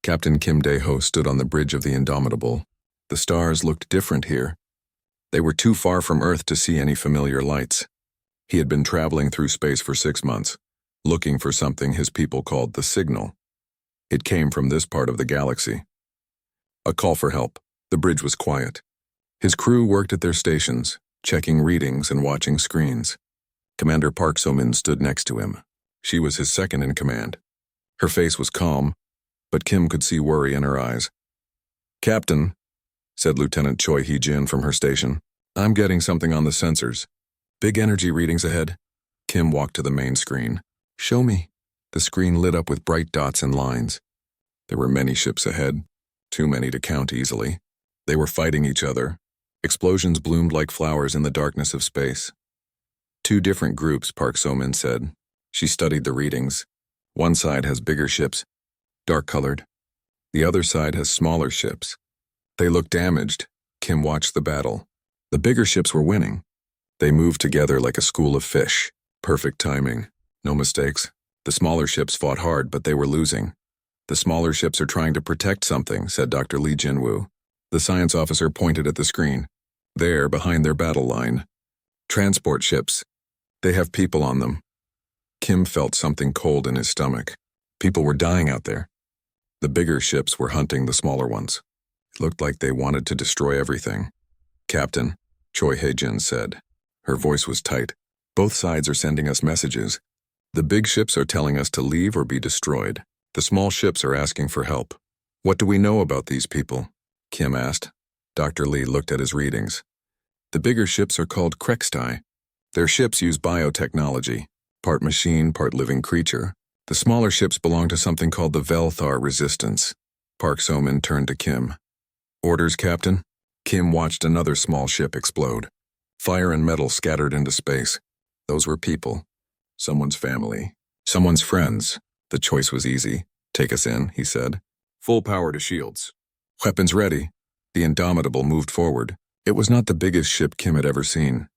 Captain Kim Dae-ho stood on the bridge of the Indomitable. The stars looked different here. They were too far from Earth to see any familiar lights. He had been traveling through space for 6 months, looking for something his people called the signal. It came from this part of the galaxy. A call for help. The bridge was quiet. His crew worked at their stations, checking readings and watching screens. Commander Park So-min stood next to him. She was his second in command. Her face was calm, but Kim could see worry in her eyes. "Captain," said Lieutenant Choi Hee-jin from her station, "I'm getting something on the sensors. Big energy readings ahead." Kim walked to the main screen. "Show me." The screen lit up with bright dots and lines. There were many ships ahead, too many to count easily. They were fighting each other. Explosions bloomed like flowers in the darkness of space. "Two different groups," Park So-min said. She studied the readings. One side has bigger ships, dark-colored. The other side has smaller ships. They look damaged. Kim watched the battle. The bigger ships were winning. They moved together like a school of fish. Perfect timing. No mistakes. The smaller ships fought hard, but they were losing. "The smaller ships are trying to protect something," said Dr. Lee Jin-woo. The science officer pointed at the screen. "There, behind their battle line. Transport ships. They have people on them." Kim felt something cold in his stomach. People were dying out there. The bigger ships were hunting the smaller ones. It looked like they wanted to destroy everything. "Captain," Choi Hee-jin said. Her voice was tight. "Both sides are sending us messages. The big ships are telling us to leave or be destroyed. The small ships are asking for help. What do we know about these people?" Kim asked. Dr. Lee looked at his readings. "The bigger ships are called Krextai. Their ships use biotechnology, part machine, part living creature. The smaller ships belong to something called the Velthar Resistance." Park So-min turned to Kim. "Orders, Captain?" Kim watched another small ship explode. Fire and metal scattered into space. Those were people. Someone's family. Someone's friends. The choice was easy. "Take us in," he said. "Full power to shields. Weapons ready." The Indomitable moved forward. It was not the biggest ship Kim had ever seen,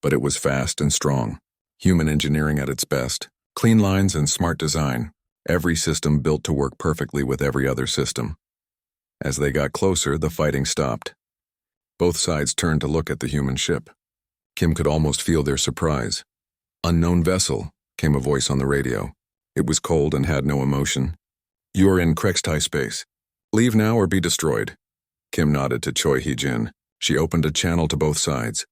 but it was fast and strong. Human engineering at its best. Clean lines and smart design. Every system built to work perfectly with every other system. As they got closer, the fighting stopped. Both sides turned to look at the human ship. Kim could almost feel their surprise. "Unknown vessel," came a voice on the radio. It was cold and had no emotion. "You are in Krextai space. Leave now or be destroyed." Kim nodded to Choi Hee-jin. She opened a channel to both sides.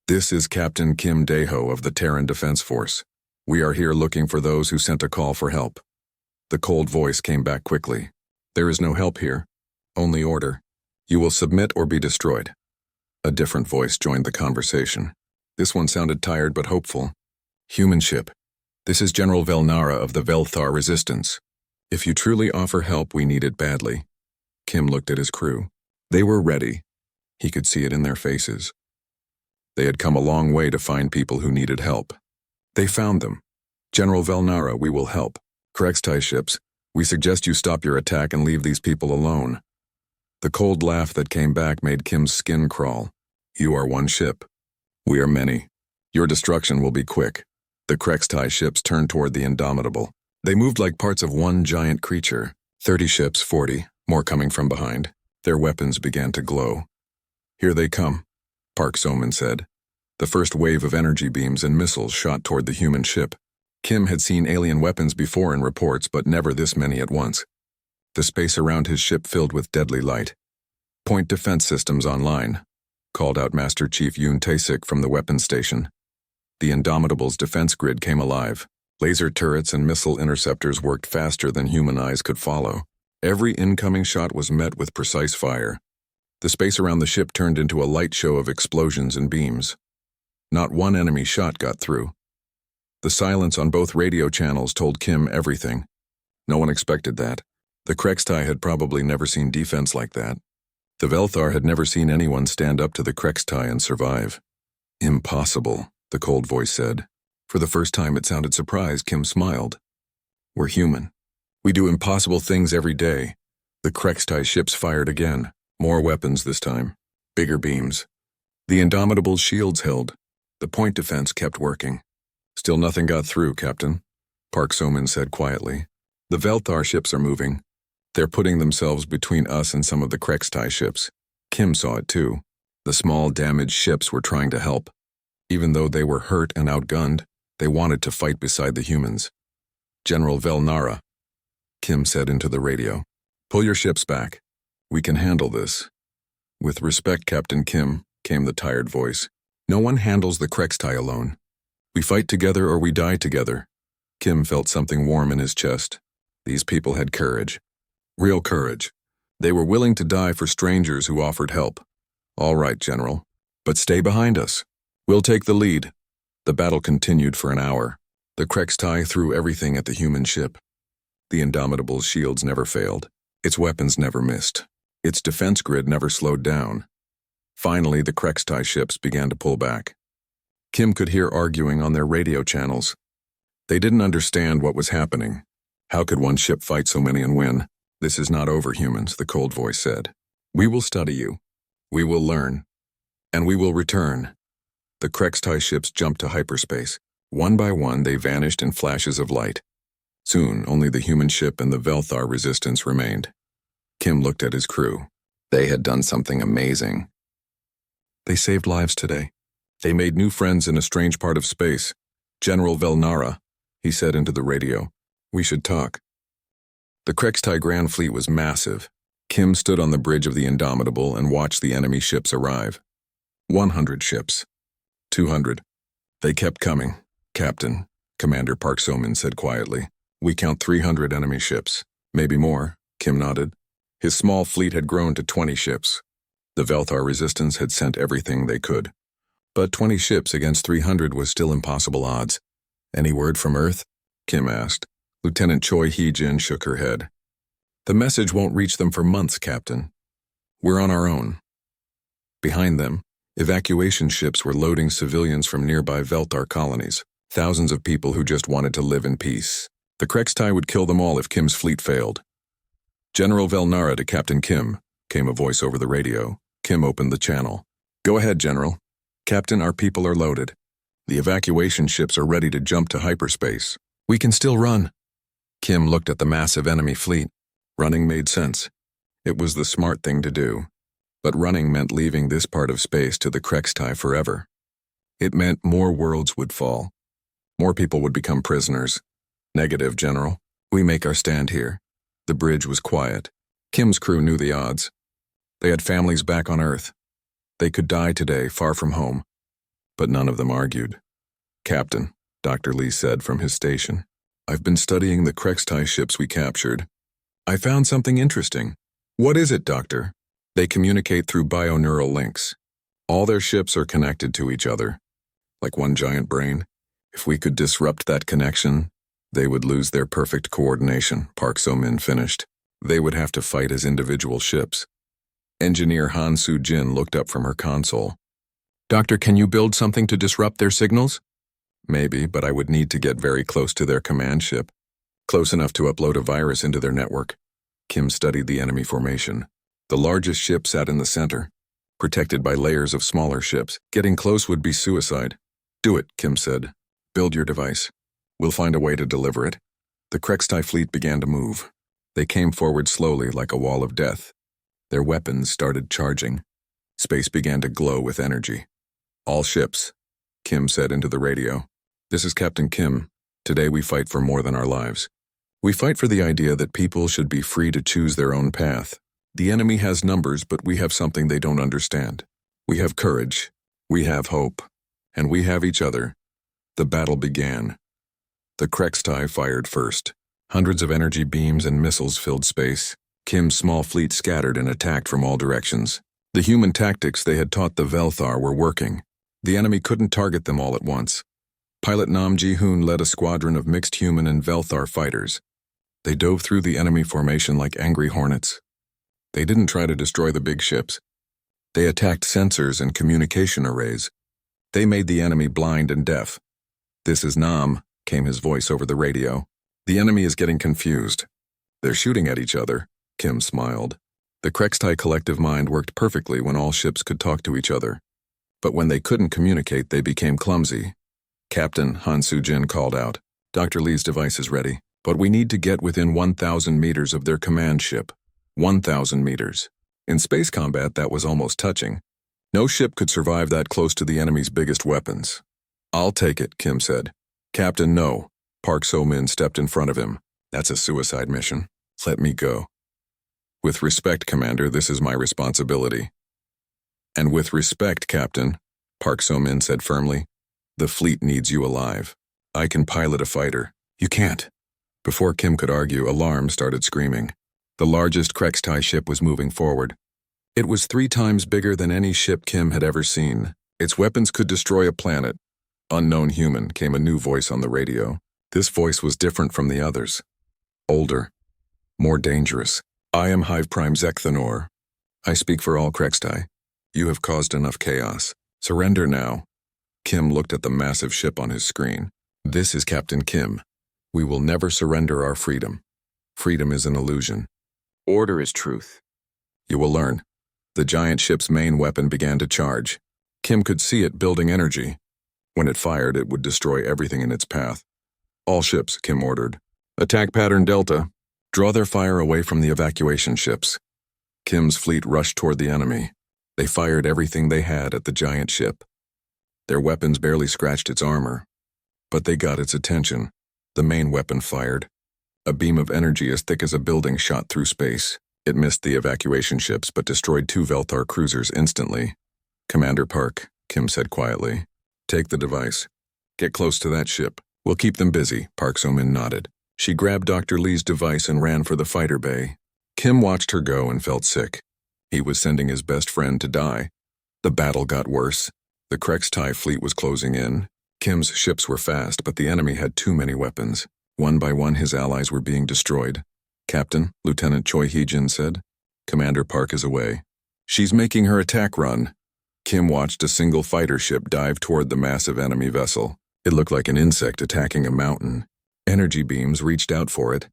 "This is Captain Kim Dae-ho of the Terran Defense Force. We are here looking for those who sent a call for help." The cold voice came back quickly. "There is no help here. Only order. You will submit or be destroyed." A different voice joined the conversation. This one sounded tired but hopeful. "Human ship. This is General Velnara of the Velthar Resistance. If you truly offer help, we need it badly." Kim looked at his crew. They were ready. He could see it in their faces. They had come a long way to find people who needed help. They found them. "General Velnara, we will help. Krextai ships, we suggest you stop your attack and leave these people alone." The cold laugh that came back made Kim's skin crawl. "You are one ship. We are many. Your destruction will be quick." The Krextai ships turned toward the Indomitable. They moved like parts of one giant creature. 30 ships, 40, more coming from behind. Their weapons began to glow. "Here they come," Park So-min said. The first wave of energy beams and missiles shot toward the human ship. Kim had seen alien weapons before in reports, but never this many at once. The space around his ship filled with deadly light. "Point defense systems online," called out Master Chief Yoon Tae-sik from the weapons station. The Indomitable's defense grid came alive. Laser turrets and missile interceptors worked faster than human eyes could follow. Every incoming shot was met with precise fire. The space around the ship turned into a light show of explosions and beams. Not one enemy shot got through. The silence on both radio channels told Kim everything. No one expected that. The Krextai had probably never seen defense like that. The Velthar had never seen anyone stand up to the Krextai and survive. "Impossible," the cold voice said. For the first time it sounded surprised. Kim smiled. "We're human. We do impossible things every day." The Krextai ships fired again. More weapons this time. Bigger beams. The Indomitable's shields held. The point defense kept working. "Still nothing got through, Captain," Park So-min said quietly. "The Velthar ships are moving. They're putting themselves between us and some of the Krextai ships. Kim saw it too. The small, damaged ships were trying to help. Even though they were hurt and outgunned, they wanted to fight beside the humans. General Velnara, Kim said into the radio. Pull your ships back. We can handle this. With respect, Captain Kim, came the tired voice. No one handles the Krextai alone. We fight together or we die together. Kim felt something warm in his chest. These people had courage. Real courage. They were willing to die for strangers who offered help. All right, General. But stay behind us. We'll take the lead. The battle continued for an hour. The Krextai threw everything at the human ship. The Indomitable's shields never failed. Its weapons never missed. Its defense grid never slowed down. Finally, the Krextai ships began to pull back. Kim could hear arguing on their radio channels. They didn't understand what was happening. How could one ship fight so many and win? This is not over, humans, the cold voice said. We will study you. We will learn. And we will return. The Krextai ships jumped to hyperspace. One by one, they vanished in flashes of light. Soon, only the human ship and the Velthar resistance remained. Kim looked at his crew. They had done something amazing. They saved lives today. They made new friends in a strange part of space. General Velnara, he said into the radio. We should talk. The Krextai Grand Fleet was massive. Kim stood on the bridge of the Indomitable and watched the enemy ships arrive. 100 ships. 200. They kept coming. Captain, Commander Park So-min said quietly. We count 300 enemy ships. Maybe more, Kim nodded. His small fleet had grown to 20 ships. The Velthar resistance had sent everything they could. But 20 ships against 300 was still impossible odds. Any word from Earth? Kim asked. Lieutenant Choi Hee-jin shook her head. The message won't reach them for months, Captain. We're on our own. Behind them, evacuation ships were loading civilians from nearby Velthar colonies, thousands of people who just wanted to live in peace. The Krextai would kill them all if Kim's fleet failed. General Velnara to Captain Kim, came a voice over the radio. Kim opened the channel. Go ahead, General. Captain, our people are loaded. The evacuation ships are ready to jump to hyperspace. We can still run. Kim looked at the massive enemy fleet. Running made sense. It was the smart thing to do. But running meant leaving this part of space to the Krextai forever. It meant more worlds would fall. More people would become prisoners. Negative, General. We make our stand here. The bridge was quiet. Kim's crew knew the odds. They had families back on Earth. They could die today, far from home. But none of them argued. Captain, Dr. Lee said from his station, I've been studying the Krextai ships we captured. I found something interesting. What is it, Doctor? They communicate through bioneural links. All their ships are connected to each other, like one giant brain. If we could disrupt that connection, they would lose their perfect coordination, Park So-min finished. They would have to fight as individual ships. Engineer Han Soo-jin looked up from her console. Doctor, can you build something to disrupt their signals? Maybe, but I would need to get very close to their command ship. Close enough to upload a virus into their network. Kim studied the enemy formation. The largest ship sat in the center, protected by layers of smaller ships. Getting close would be suicide. Do it, Kim said. Build your device. We'll find a way to deliver it. The Krextai fleet began to move. They came forward slowly like a wall of death. Their weapons started charging. Space began to glow with energy. All ships, Kim said into the radio. This is Captain Kim. Today we fight for more than our lives. We fight for the idea that people should be free to choose their own path. The enemy has numbers, but we have something they don't understand. We have courage. We have hope. And we have each other. The battle began. The Krextai fired first. Hundreds of energy beams and missiles filled space. Kim's small fleet scattered and attacked from all directions. The human tactics they had taught the Velthar were working. The enemy couldn't target them all at once. Pilot Nam Ji-hoon led a squadron of mixed human and Velthar fighters. They dove through the enemy formation like angry hornets. They didn't try to destroy the big ships. They attacked sensors and communication arrays. They made the enemy blind and deaf. This is Nam, came his voice over the radio. The enemy is getting confused. They're shooting at each other, Kim smiled. The Krextai collective mind worked perfectly when all ships could talk to each other. But when they couldn't communicate, they became clumsy. Captain, Han Soo-jin called out. Dr. Lee's device is ready. But we need to get within 1,000 meters of their command ship. 1,000 meters. In space combat, that was almost touching. No ship could survive that close to the enemy's biggest weapons. I'll take it, Kim said. Captain, no. Park So-min stepped in front of him. That's a suicide mission. Let me go. With respect, Commander, this is my responsibility. And with respect, Captain, Park So-min said firmly, the fleet needs you alive. I can pilot a fighter. You can't. Before Kim could argue, alarm started screaming. The largest Krextai ship was moving forward. It was 3 times bigger than any ship Kim had ever seen. Its weapons could destroy a planet. Unknown human, came a new voice on the radio. This voice was different from the others. Older. More dangerous. I am Hive Prime Zekthanor. I speak for all Krextai. You have caused enough chaos. Surrender now. Kim looked at the massive ship on his screen. This is Captain Kim. We will never surrender our freedom. Freedom is an illusion. Order is truth. You will learn. The giant ship's main weapon began to charge. Kim could see it building energy. When it fired, it would destroy everything in its path. All ships, Kim ordered. Attack pattern Delta. Draw their fire away from the evacuation ships. Kim's fleet rushed toward the enemy. They fired everything they had at the giant ship. Their weapons barely scratched its armor. But they got its attention. The main weapon fired. A beam of energy as thick as a building shot through space. It missed the evacuation ships but destroyed 2 Veltar cruisers instantly. Commander Park, Kim said quietly. Take the device. Get close to that ship. We'll keep them busy, Park So-min nodded. She grabbed Dr. Lee's device and ran for the fighter bay. Kim watched her go and felt sick. He was sending his best friend to die. The battle got worse. The Krextai fleet was closing in. Kim's ships were fast, but the enemy had too many weapons. One by one, his allies were being destroyed. Captain, Lieutenant Choi Hee-jin said. Commander Park is away. She's making her attack run. Kim watched a single fighter ship dive toward the massive enemy vessel. It looked like an insect attacking a mountain. Energy beams reached out for it.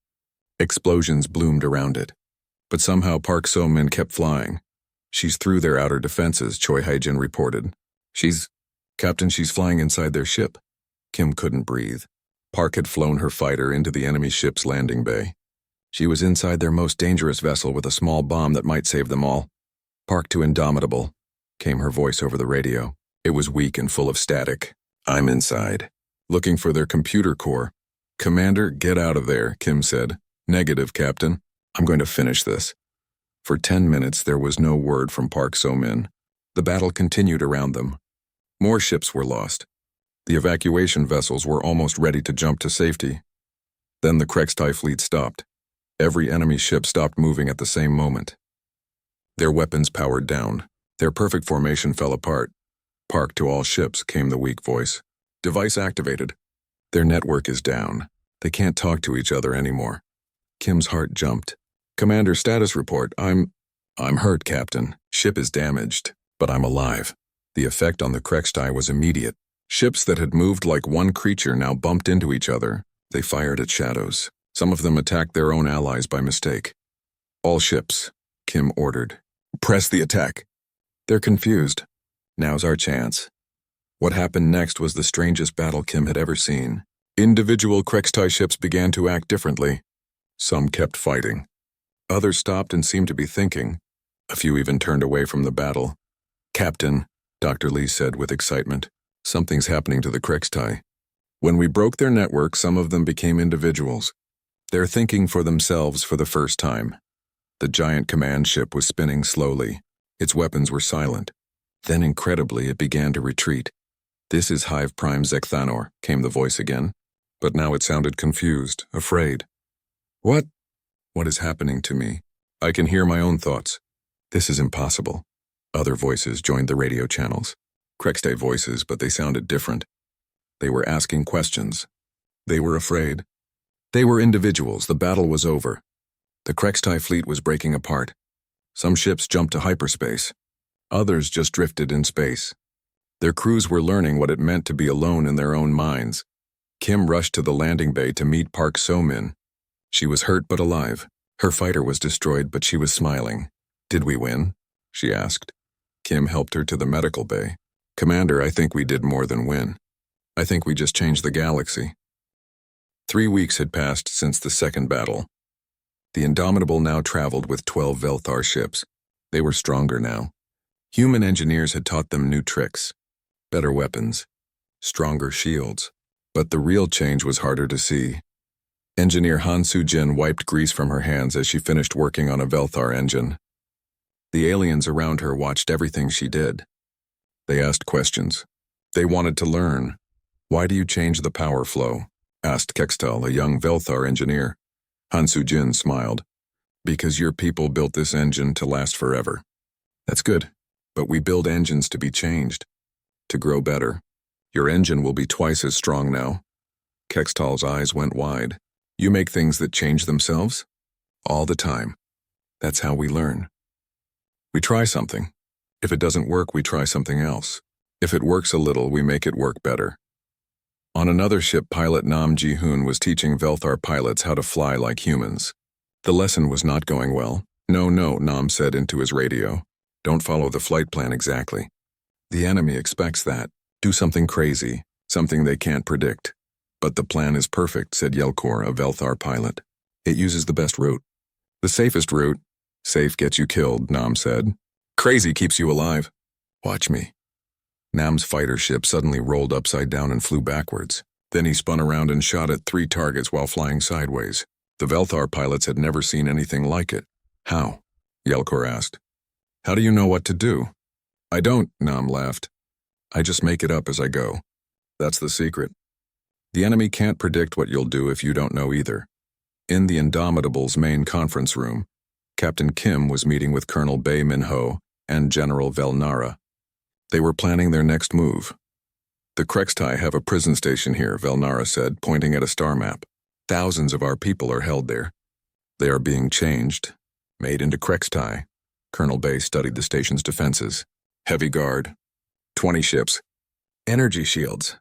Explosions bloomed around it. But somehow Park So-min kept flying. She's through their outer defenses, Choi Hee-jin reported. Captain, she's flying inside their ship. Kim couldn't breathe. Park had flown her fighter into the enemy ship's landing bay. She was inside their most dangerous vessel with a small bomb that might save them all. Park to Indomitable, came her voice over the radio. It was weak and full of static. I'm inside. Looking for their computer core. Commander, get out of there, Kim said. Negative, Captain. I'm going to finish this. For 10 minutes, there was no word from Park So-min. The battle continued around them. More ships were lost. The evacuation vessels were almost ready to jump to safety. Then the Krextai fleet stopped. Every enemy ship stopped moving at the same moment. Their weapons powered down. Their perfect formation fell apart. Park to all ships, came the weak voice. Device activated. Their network is down. They can't talk to each other anymore. Kim's heart jumped. Commander, status report. I'm hurt, Captain. Ship is damaged, but I'm alive. The effect on the Krextai was immediate. Ships that had moved like one creature now bumped into each other. They fired at shadows. Some of them attacked their own allies by mistake. All ships, Kim ordered. Press the attack. They're confused. Now's our chance. What happened next was the strangest battle Kim had ever seen. Individual Krextai ships began to act differently. Some kept fighting. Others stopped and seemed to be thinking. A few even turned away from the battle. Captain, Dr. Lee said with excitement, something's happening to the Krextai. When we broke their network, some of them became individuals. They're thinking for themselves for the first time. The giant command ship was spinning slowly. Its weapons were silent. Then, incredibly, it began to retreat. This is Hive Prime Zekthanor, came the voice again. But now it sounded confused, afraid. What is happening to me? I can hear my own thoughts. This is impossible. Other voices joined the radio channels. Krextai voices, but they sounded different. They were asking questions. They were afraid. They were individuals. The battle was over. The Krextai fleet was breaking apart. Some ships jumped to hyperspace. Others just drifted in space. Their crews were learning what it meant to be alone in their own minds. Kim rushed to the landing bay to meet Park So-min. She was hurt but alive. Her fighter was destroyed, but she was smiling. Did we win? She asked. Kim helped her to the medical bay. Commander, I think we did more than win. I think we just changed the galaxy. 3 weeks had passed since the second battle. The Indomitable now traveled with 12 Velthar ships. They were stronger now. Human engineers had taught them new tricks, better weapons, stronger shields. But the real change was harder to see. Engineer Han Soo-jin wiped grease from her hands as she finished working on a Velthar engine. The aliens around her watched everything she did. They asked questions. They wanted to learn. "Why do you change the power flow?" asked Kextal, a young Velthar engineer. Han Soo-jin smiled. "Because your people built this engine to last forever." "That's good, but we build engines to be changed, to grow better. Your engine will be twice as strong now." Kextal's eyes went wide. "You make things that change themselves?" "All the time. That's how we learn. We try something. If it doesn't work, we try something else. If it works a little, we make it work better." On another ship, pilot Nam Ji-hoon was teaching Velthar pilots how to fly like humans. The lesson was not going well. No, Nam said into his radio. "Don't follow the flight plan exactly. The enemy expects that. Do something crazy, something they can't predict." "But the plan is perfect," said Yelkor, a Velthar pilot. "It uses the best route." "The safest route." "Safe gets you killed," Nam said. "Crazy keeps you alive." "Watch me." Nam's fighter ship suddenly rolled upside down and flew backwards. Then he spun around and shot at 3 targets while flying sideways. The Velthar pilots had never seen anything like it. "How?" Yelkor asked. "How do you know what to do?" "I don't," Nam laughed. "I just make it up as I go. That's the secret. The enemy can't predict what you'll do if you don't know either." In the Indomitable's main conference room, Captain Kim was meeting with Colonel Bae Min-ho and General Velnara. They were planning their next move. "The Krextai have a prison station here," Velnara said, pointing at a star map. "Thousands of our people are held there. They are being changed, made into Krextai." Colonel Bae studied the station's defenses. "Heavy guard, 20 ships, energy shields,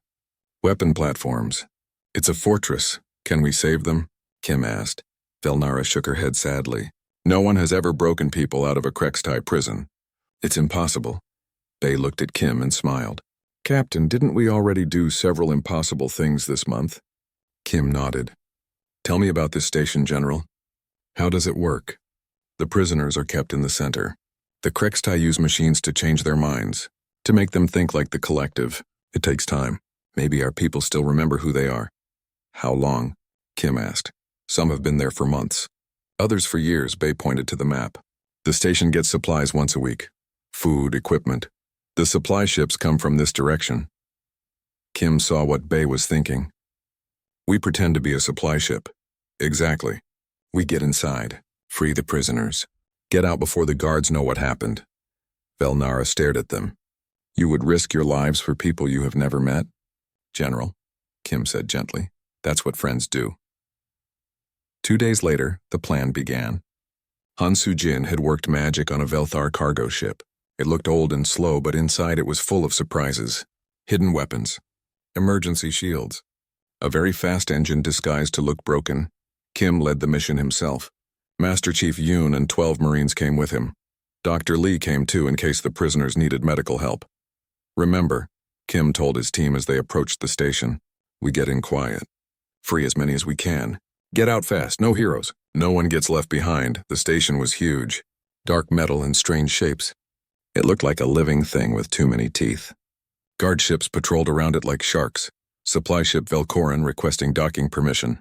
weapon platforms. It's a fortress. Can we save them?" Kim asked. Velnara shook her head sadly. "No one has ever broken people out of a Krextai prison. It's impossible." Bae looked at Kim and smiled. "Captain, didn't we already do several impossible things this month?" Kim nodded. "Tell me about this station, General. How does it work?" "The prisoners are kept in the center. The Krextai use machines to change their minds, to make them think like the collective. It takes time. Maybe our people still remember who they are." "How long?" Kim asked. "Some have been there for months. Others for years," Bae pointed to the map. "The station gets supplies once a week. Food, equipment. The supply ships come from this direction." Kim saw what Bae was thinking. "We pretend to be a supply ship." "Exactly. We get inside, free the prisoners, get out before the guards know what happened." Velnara stared at them. "You would risk your lives for people you have never met?" "General," Kim said gently, "that's what friends do." 2 days later, the plan began. Han Soo-jin had worked magic on a Velthar cargo ship. It looked old and slow, but inside it was full of surprises. Hidden weapons, emergency shields, a very fast engine disguised to look broken. Kim led the mission himself. Master Chief Yoon and 12 Marines came with him. Dr. Lee came too in case the prisoners needed medical help. "Remember," Kim told his team as they approached the station, "we get in quiet. Free as many as we can. Get out fast, no heroes. No one gets left behind." The station was huge. Dark metal in strange shapes. It looked like a living thing with too many teeth. Guard ships patrolled around it like sharks. Supply ship Velkoran requesting docking permission.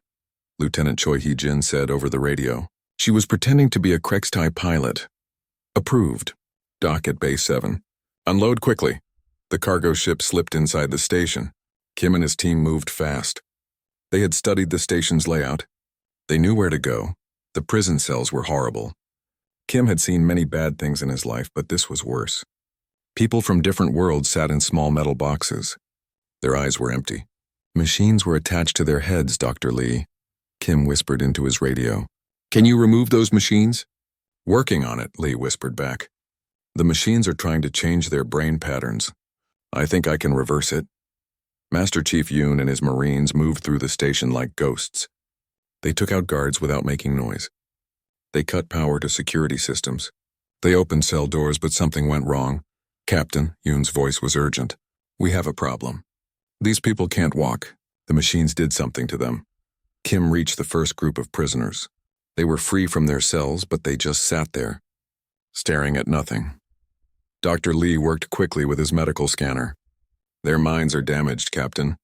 Lieutenant Choi Hee-jin said over the radio. She was pretending to be a Krextai pilot. "Approved. Dock at Bay 7. Unload quickly." The cargo ship slipped inside the station. Kim and his team moved fast. They had studied the station's layout. They knew where to go. The prison cells were horrible. Kim had seen many bad things in his life, but this was worse. People from different worlds sat in small metal boxes. Their eyes were empty. "Machines were attached to their heads, Dr. Lee," Kim whispered into his radio. "Can you remove those machines?" "Working on it," Lee whispered back. "The machines are trying to change their brain patterns. I think I can reverse it." Master Chief Yoon and his Marines moved through the station like ghosts. They took out guards without making noise. They cut power to security systems. They opened cell doors, but something went wrong. "Captain," Yoon's voice was urgent. "We have a problem. These people can't walk. The machines did something to them." Kim reached the first group of prisoners. They were free from their cells, but they just sat there, staring at nothing. Dr. Lee worked quickly with his medical scanner. Their minds are damaged, Captain.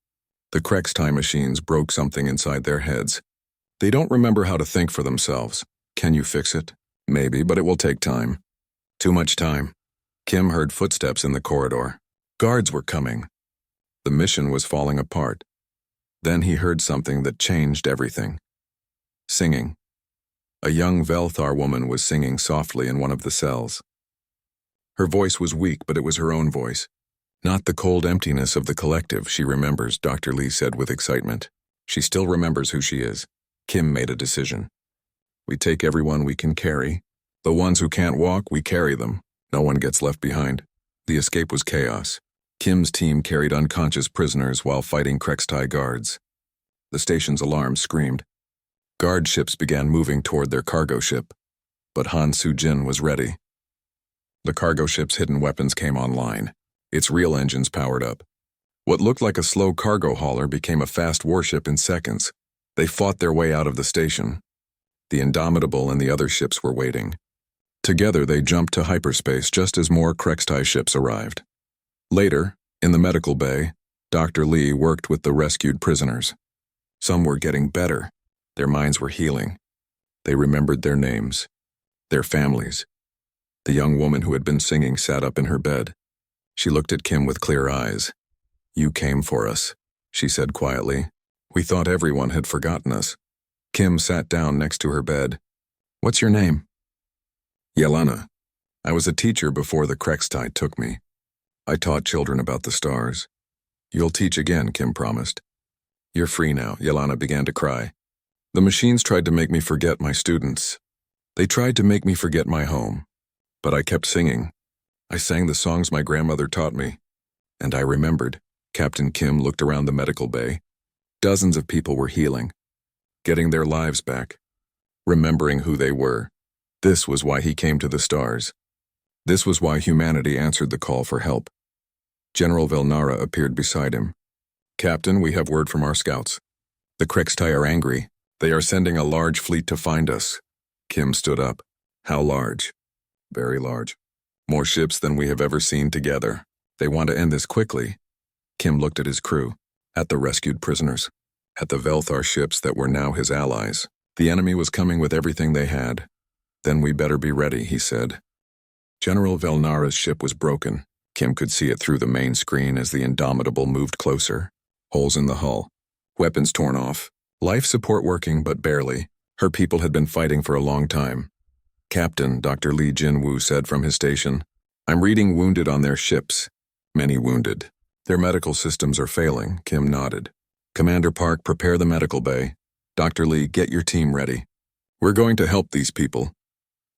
The Krex time machines broke something inside their heads. They don't remember how to think for themselves. Can you fix it? Maybe, but it will take time. Too much time. Kim heard footsteps in the corridor. Guards were coming. The mission was falling apart. Then he heard something that changed everything. Singing. A young Velthar woman was singing softly in one of the cells. Her voice was weak, but it was her own voice. Not the cold emptiness of the collective, she remembers, Dr. Lee said with excitement. She still remembers who she is. Kim made a decision. We take everyone we can carry. The ones who can't walk, we carry them. No one gets left behind. The escape was chaos. Kim's team carried unconscious prisoners while fighting Krextai guards. The station's alarm screamed. Guard ships began moving toward their cargo ship, but Han Soo-jin was ready. The cargo ship's hidden weapons came online. Its real engines powered up. What looked like a slow cargo hauler became a fast warship in seconds. They fought their way out of the station. The Indomitable and the other ships were waiting. Together they jumped to hyperspace just as more Krextai ships arrived. Later, in the medical bay, Dr. Lee worked with the rescued prisoners. Some were getting better. Their minds were healing. They remembered their names, their families. The young woman who had been singing sat up in her bed. She looked at Kim with clear eyes. You came for us, she said quietly. We thought everyone had forgotten us. Kim sat down next to her bed. What's your name? Yelena. I was a teacher before the Krextai took me. I taught children about the stars. You'll teach again, Kim promised. You're free now, Yelena began to cry. The machines tried to make me forget my students. They tried to make me forget my home. But I kept singing. I sang the songs my grandmother taught me. And I remembered. Captain Kim looked around the medical bay. Dozens of people were healing, getting their lives back, remembering who they were. This was why he came to the stars. This was why humanity answered the call for help. General Velnara appeared beside him. Captain, we have word from our scouts. The Krextai are angry. They are sending a large fleet to find us. Kim stood up. How large? Very large. More ships than we have ever seen together. They want to end this quickly. Kim looked at his crew, at the rescued prisoners, at the Velthar ships that were now his allies. The enemy was coming with everything they had. Then we better be ready, he said. General Velnara's ship was broken. Kim could see it through the main screen as the Indomitable moved closer. Holes in the hull. Weapons torn off. Life support working, but barely. Her people had been fighting for a long time. Captain, Dr. Lee Jin-woo said from his station, I'm reading wounded on their ships. Many wounded. Their medical systems are failing, Kim nodded. Commander Park, prepare the medical bay. Dr. Lee, get your team ready. We're going to help these people.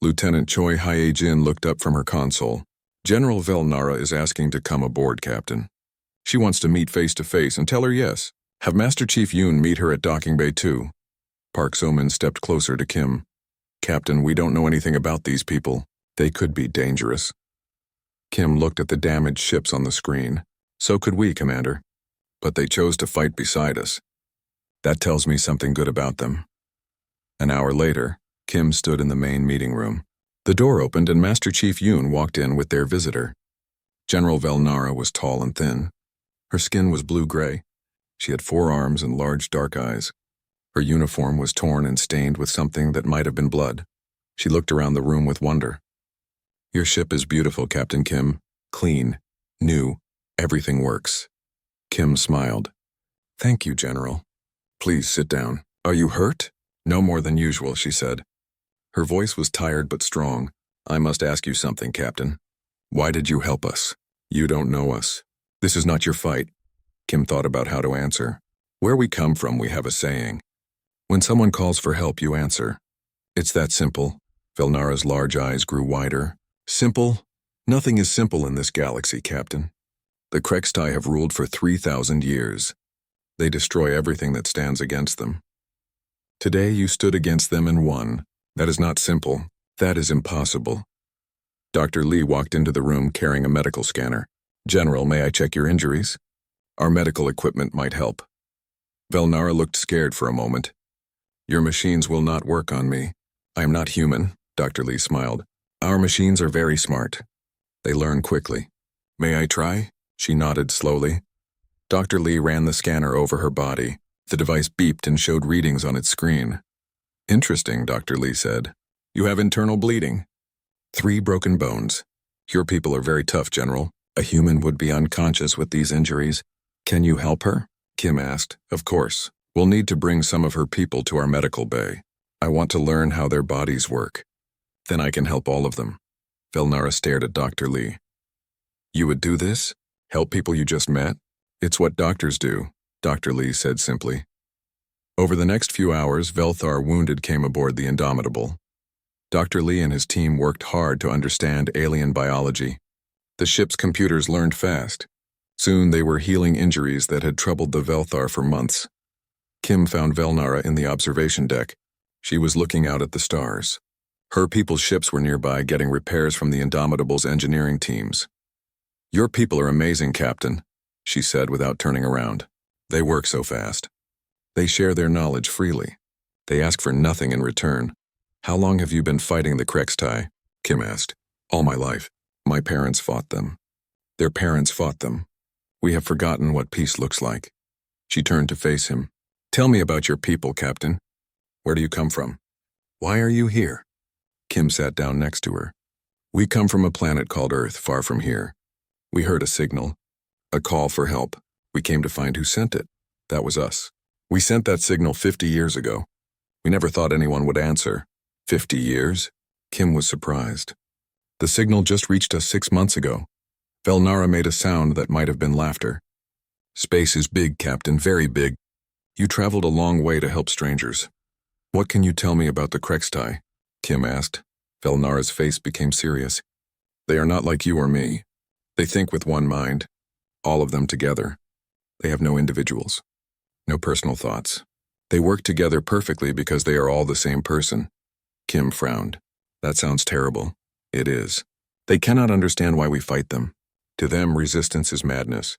Lieutenant Choi Hye-jin looked up from her console. General Velnara is asking to come aboard, Captain. She wants to meet face-to-face and tell her yes. Have Master Chief Yoon meet her at Docking Bay 2. Park So-min stepped closer to Kim. Captain, we don't know anything about these people. They could be dangerous. Kim looked at the damaged ships on the screen. So could we, Commander. But they chose to fight beside us. That tells me something good about them. An hour later, Kim stood in the main meeting room. The door opened and Master Chief Yoon walked in with their visitor. General Velnara was tall and thin. Her skin was blue-gray. She had 4 arms and large dark eyes. Her uniform was torn and stained with something that might have been blood. She looked around the room with wonder. Your ship is beautiful, Captain Kim. Clean. New. Everything works. Kim smiled. Thank you, General. Please sit down. Are you hurt? No more than usual, she said. Her voice was tired but strong. I must ask you something, Captain. Why did you help us? You don't know us. This is not your fight. Kim thought about how to answer. Where we come from, we have a saying. When someone calls for help, you answer. It's that simple. Velnara's large eyes grew wider. Simple? Nothing is simple in this galaxy, Captain. The Krextai have ruled for 3,000 years. They destroy everything that stands against them. Today you stood against them and won. That is not simple. That is impossible. Dr. Lee walked into the room carrying a medical scanner. General, may I check your injuries? Our medical equipment might help. Velnara looked scared for a moment. Your machines will not work on me. I am not human, Dr. Lee smiled. Our machines are very smart. They learn quickly. May I try? She nodded slowly. Dr. Lee ran the scanner over her body. The device beeped and showed readings on its screen. Interesting, Dr. Lee said. You have internal bleeding. 3 broken bones. Your people are very tough, General. A human would be unconscious with these injuries. Can you help her? Kim asked. Of course. We'll need to bring some of her people to our medical bay. I want to learn how their bodies work. Then I can help all of them. Velnara stared at Dr. Lee. You would do this? Help people you just met? It's what doctors do, Dr. Lee said simply. Over the next few hours, Velthar wounded came aboard the Indomitable. Dr. Lee and his team worked hard to understand alien biology. The ship's computers learned fast. Soon they were healing injuries that had troubled the Velthar for months. Kim found Velnara in the observation deck. She was looking out at the stars. Her people's ships were nearby getting repairs from the Indomitable's engineering teams. Your people are amazing, Captain, she said without turning around. They work so fast. They share their knowledge freely. They ask for nothing in return. How long have you been fighting the Krextai? Kim asked. All my life. My parents fought them. Their parents fought them. We have forgotten what peace looks like. She turned to face him. Tell me about your people, Captain. Where do you come from? Why are you here? Kim sat down next to her. We come from a planet called Earth, far from here. We heard a signal, a call for help. We came to find who sent it. That was us. We sent that signal 50 years ago. We never thought anyone would answer. 50 years? Kim was surprised. The signal just reached us 6 months ago. Velnara made a sound that might have been laughter. Space is big, Captain, very big. You traveled a long way to help strangers. What can you tell me about the Krextai? Kim asked. Velnara's face became serious. They are not like you or me. They think with one mind. All of them together. They have no individuals. No personal thoughts. They work together perfectly because they are all the same person. Kim frowned. That sounds terrible. It is. They cannot understand why we fight them. To them, resistance is madness.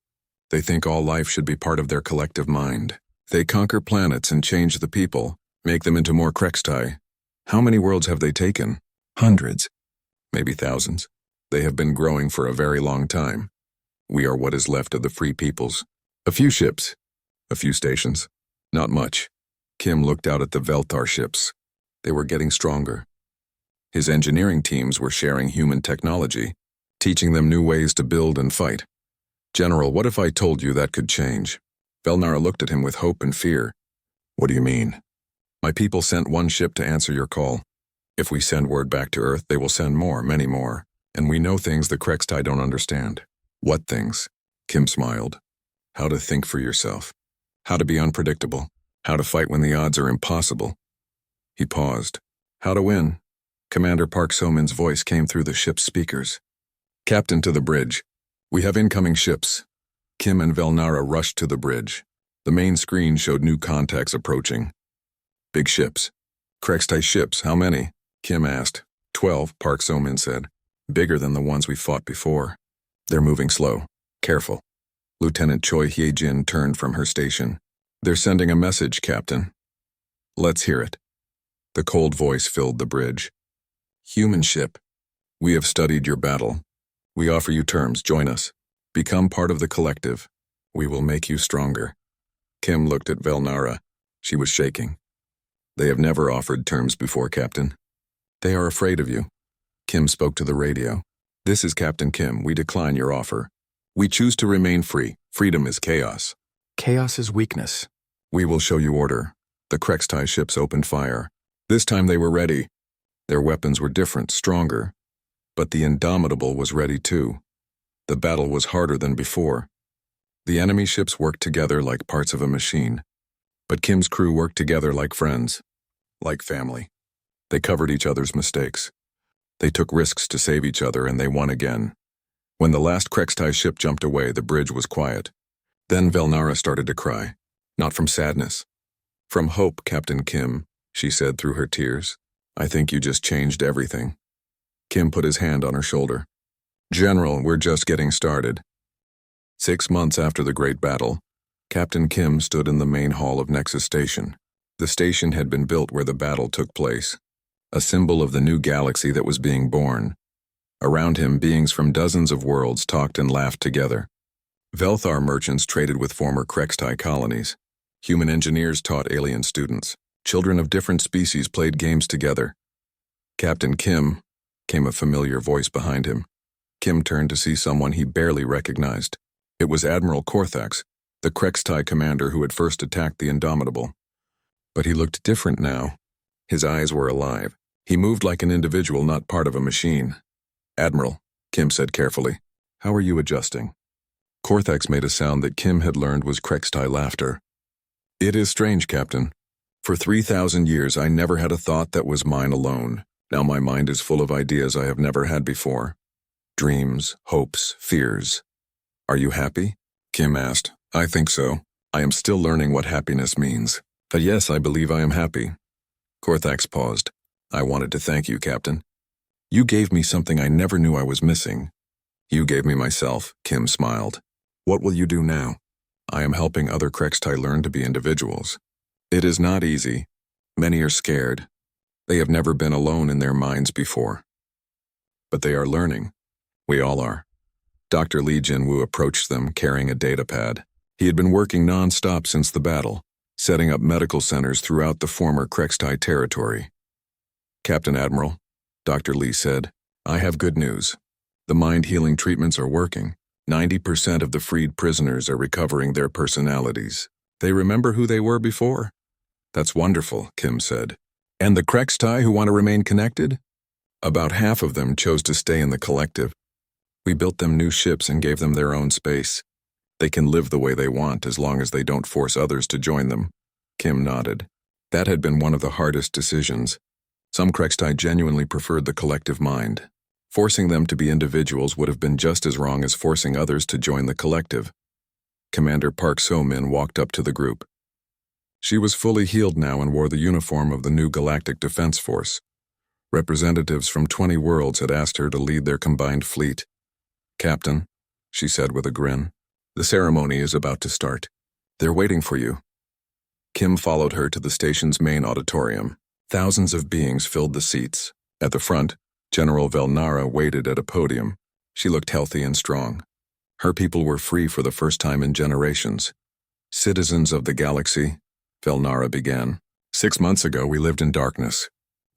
They think all life should be part of their collective mind. They conquer planets and change the people, make them into more Krextai. How many worlds have they taken? Hundreds. Maybe thousands. They have been growing for a very long time. We are what is left of the free peoples. A few ships. A few stations. Not much. Kim looked out at the Velthar ships. They were getting stronger. His engineering teams were sharing human technology, teaching them new ways to build and fight. General, what if I told you that could change? Velnara looked at him with hope and fear. What do you mean? My people sent one ship to answer your call. If we send word back to Earth, they will send more, many more. And we know things the Krextai don't understand. What things? Kim smiled. How to think for yourself. How to be unpredictable. How to fight when the odds are impossible. He paused. How to win. Commander Park So-min's voice came through the ship's speakers. Captain, to the bridge. We have incoming ships. Kim and Velnara rushed to the bridge. The main screen showed new contacts approaching. Big ships. Krextai ships, how many? Kim asked. 12, Park So-min said. Bigger than the ones we fought before. They're moving slow. Careful. Lieutenant Choi Hye-jin turned from her station. They're sending a message, Captain. Let's hear it. The cold voice filled the bridge. Human ship. We have studied your battle. We offer you terms, join us. Become part of the collective. We will make you stronger. Kim looked at Velnara. She was shaking. They have never offered terms before, Captain. They are afraid of you. Kim spoke to the radio. This is Captain Kim. We decline your offer. We choose to remain free. Freedom is chaos. Chaos is weakness. We will show you order. The Krextai ships opened fire. This time they were ready. Their weapons were different, stronger. But the Indomitable was ready too. The battle was harder than before. The enemy ships worked together like parts of a machine. But Kim's crew worked together like friends. Like family. They covered each other's mistakes. They took risks to save each other, and they won again. When the last Krextai ship jumped away, the bridge was quiet. Then Velnara started to cry. Not from sadness. From hope, Captain Kim, she said through her tears. I think you just changed everything. Kim put his hand on her shoulder. General, we're just getting started. 6 months after the Great Battle, Captain Kim stood in the main hall of Nexus Station. The station had been built where the battle took place, a symbol of the new galaxy that was being born. Around him, beings from dozens of worlds talked and laughed together. Velthar merchants traded with former Krextai colonies. Human engineers taught alien students. Children of different species played games together. Captain Kim, came a familiar voice behind him. Kim turned to see someone he barely recognized. It was Admiral Korthax, the Krextai commander who had first attacked the Indomitable. But he looked different now. His eyes were alive. He moved like an individual, not part of a machine. "Admiral," Kim said carefully, "how are you adjusting?" Korthax made a sound that Kim had learned was Krextai laughter. "It is strange, Captain. For 3,000 years I never had a thought that was mine alone. Now my mind is full of ideas I have never had before. Dreams, hopes, fears. Are you happy?" Kim asked. "I think so. I am still learning what happiness means. But yes, I believe I am happy." Korthax paused. "I wanted to thank you, Captain. You gave me something I never knew I was missing." "You gave me myself," Kim smiled. "What will you do now?" "I am helping other Krextai learn to be individuals. It is not easy. Many are scared. They have never been alone in their minds before. But they are learning. We all are." Dr. Lee Jinwoo approached them carrying a datapad. He had been working non-stop since the battle, setting up medical centers throughout the former Krextai territory. "Captain Admiral," Dr. Lee said, "I have good news. The mind-healing treatments are working. 90% of the freed prisoners are recovering their personalities. They remember who they were before." "That's wonderful," Kim said. "And the Krextai who want to remain connected?" "About half of them chose to stay in the collective. We built them new ships and gave them their own space. They can live the way they want as long as they don't force others to join them." Kim nodded. That had been one of the hardest decisions. Some Krextai genuinely preferred the collective mind. Forcing them to be individuals would have been just as wrong as forcing others to join the collective. Commander Park So-min walked up to the group. She was fully healed now and wore the uniform of the new Galactic Defense Force. Representatives from 20 worlds had asked her to lead their combined fleet. "Captain," she said with a grin, "the ceremony is about to start. They're waiting for you." Kim followed her to the station's main auditorium. Thousands of beings filled the seats. At the front, General Velnara waited at a podium. She looked healthy and strong. Her people were free for the first time in generations. "Citizens of the galaxy," Velnara began. "6 months ago we lived in darkness.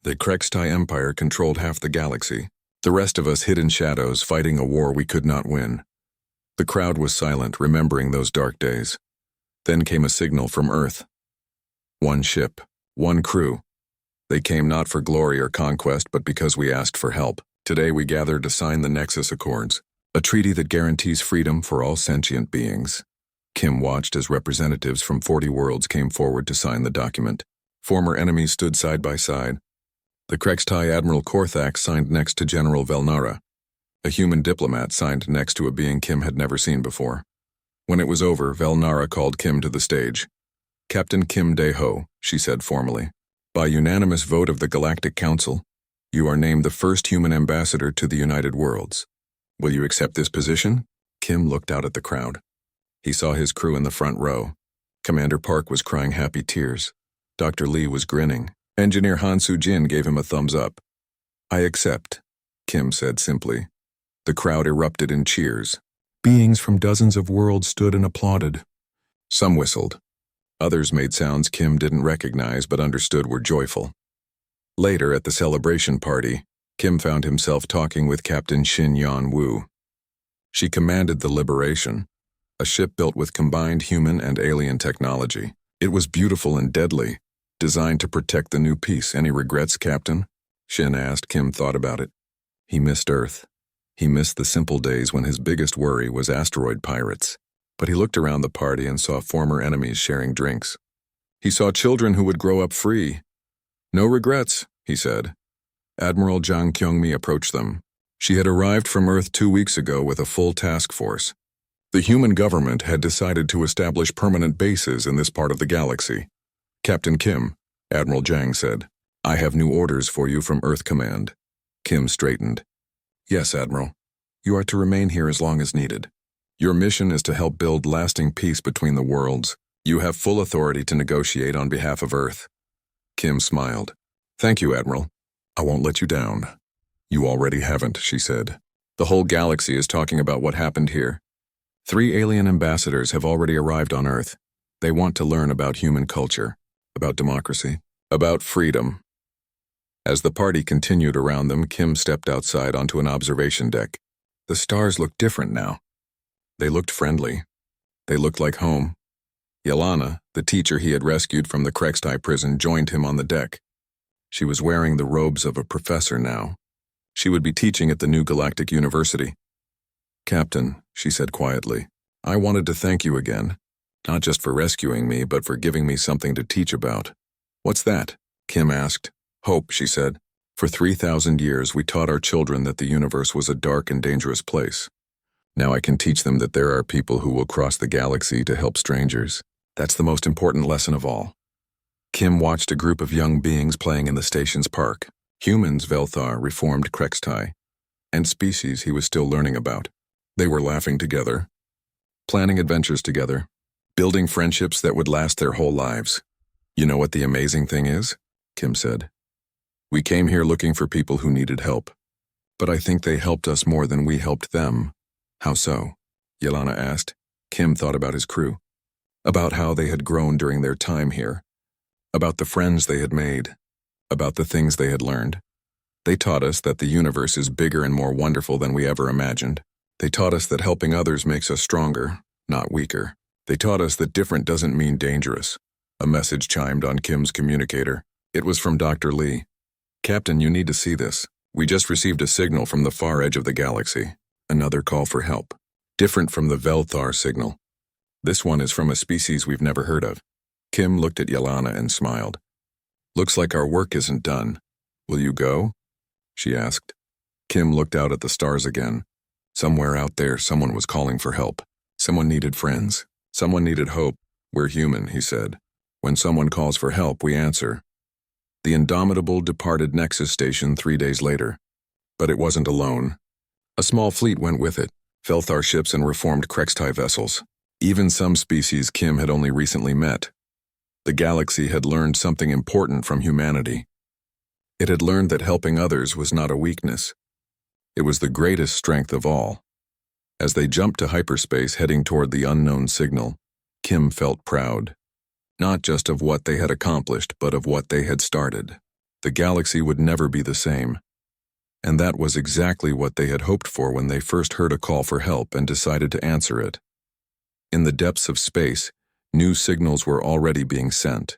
The Krextai Empire controlled half the galaxy. The rest of us hid in shadows, fighting a war we could not win." The crowd was silent, remembering those dark days. Then came a signal from Earth. "One ship, one crew. They came not for glory or conquest, but because we asked for help. Today we gathered to sign the Nexus Accords, a treaty that guarantees freedom for all sentient beings." Kim watched as representatives from 40 worlds came forward to sign the document. Former enemies stood side by side. The Krextai Admiral Korthax signed next to General Velnara. A human diplomat signed next to a being Kim had never seen before. When it was over, Velnara called Kim to the stage. "Captain Kim Dae-ho," she said formally. "By unanimous vote of the Galactic Council, you are named the first human ambassador to the United Worlds. Will you accept this position?" Kim looked out at the crowd. He saw his crew in the front row. Commander Park was crying happy tears. Dr. Lee was grinning. Engineer Han Soo-jin gave him a thumbs up. "I accept," Kim said simply. The crowd erupted in cheers. Beings from dozens of worlds stood and applauded. Some whistled. Others made sounds Kim didn't recognize but understood were joyful. Later, at the celebration party, Kim found himself talking with Captain Shin Yan-woo. She commanded the Liberation, a ship built with combined human and alien technology. It was beautiful and deadly, designed to protect the new peace. "Any regrets, Captain?" Shin asked. Kim thought about it. He missed Earth. He missed the simple days when his biggest worry was asteroid pirates. But he looked around the party and saw former enemies sharing drinks. He saw children who would grow up free. "No regrets," he said. Admiral Jang Kyung-mi approached them. She had arrived from Earth 2 weeks ago with a full task force. The human government had decided to establish permanent bases in this part of the galaxy. "Captain Kim," Admiral Jang said, "I have new orders for you from Earth Command." Kim straightened. "Yes, Admiral. You are to remain here as long as needed. Your mission is to help build lasting peace between the worlds, You have full authority to negotiate on behalf of Earth. Kim smiled. Thank you, Admiral. I won't let you down. You already haven't, she said. The whole galaxy is talking about what happened here. 3 alien ambassadors have already arrived on Earth. They want to learn about human culture, about democracy, about freedom. As the party continued around them, Kim stepped outside onto an observation deck. The stars looked different now. They looked friendly. They looked like home. Yelena, the teacher he had rescued from the Krextai prison, joined him on the deck. She was wearing the robes of a professor now. She would be teaching at the new Galactic University. Captain, she said quietly, I wanted to thank you again, not just for rescuing me, but for giving me something to teach about. What's that? Kim asked. Hope, she said. For 3,000 years, we taught our children that the universe was a dark and dangerous place. Now I can teach them that there are people who will cross the galaxy to help strangers. That's the most important lesson of all. Kim watched a group of young beings playing in the station's park. Humans, Velthar, reformed Krextai, and species he was still learning about. They were laughing together, planning adventures together, building friendships that would last their whole lives. You know what the amazing thing is? Kim said. We came here looking for people who needed help, but I think they helped us more than we helped them. How so? Yelena asked. Kim thought about his crew, about how they had grown during their time here, about the friends they had made, about the things they had learned. They taught us that the universe is bigger and more wonderful than we ever imagined. They taught us that helping others makes us stronger, not weaker. They taught us that different doesn't mean dangerous. A message chimed on Kim's communicator. It was from Dr. Lee. Captain, you need to see this. We just received a signal from the far edge of the galaxy. Another call for help. Different from the Velthar signal. This one is from a species we've never heard of. Kim looked at Yelena and smiled. Looks like our work isn't done. Will you go? She asked. Kim looked out at the stars again. Somewhere out there, someone was calling for help. Someone needed friends. Someone needed hope. We're human, he said. When someone calls for help, we answer. The Indomitable departed Nexus Station 3 days later. But it wasn't alone. A small fleet went with it, Velthar ships and reformed Krextai vessels. Even some species Kim had only recently met. The galaxy had learned something important from humanity. It had learned that helping others was not a weakness. It was the greatest strength of all. As they jumped to hyperspace heading toward the unknown signal, Kim felt proud. Not just of what they had accomplished, but of what they had started. The galaxy would never be the same. And that was exactly what they had hoped for when they first heard a call for help and decided to answer it. In the depths of space, new signals were already being sent.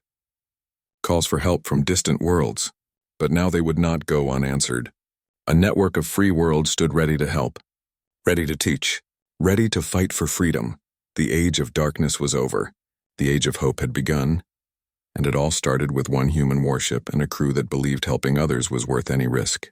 Calls for help from distant worlds, but now they would not go unanswered. A network of free worlds stood ready to help, ready to teach, ready to fight for freedom. The age of darkness was over. The age of hope had begun, and it all started with one human warship and a crew that believed helping others was worth any risk.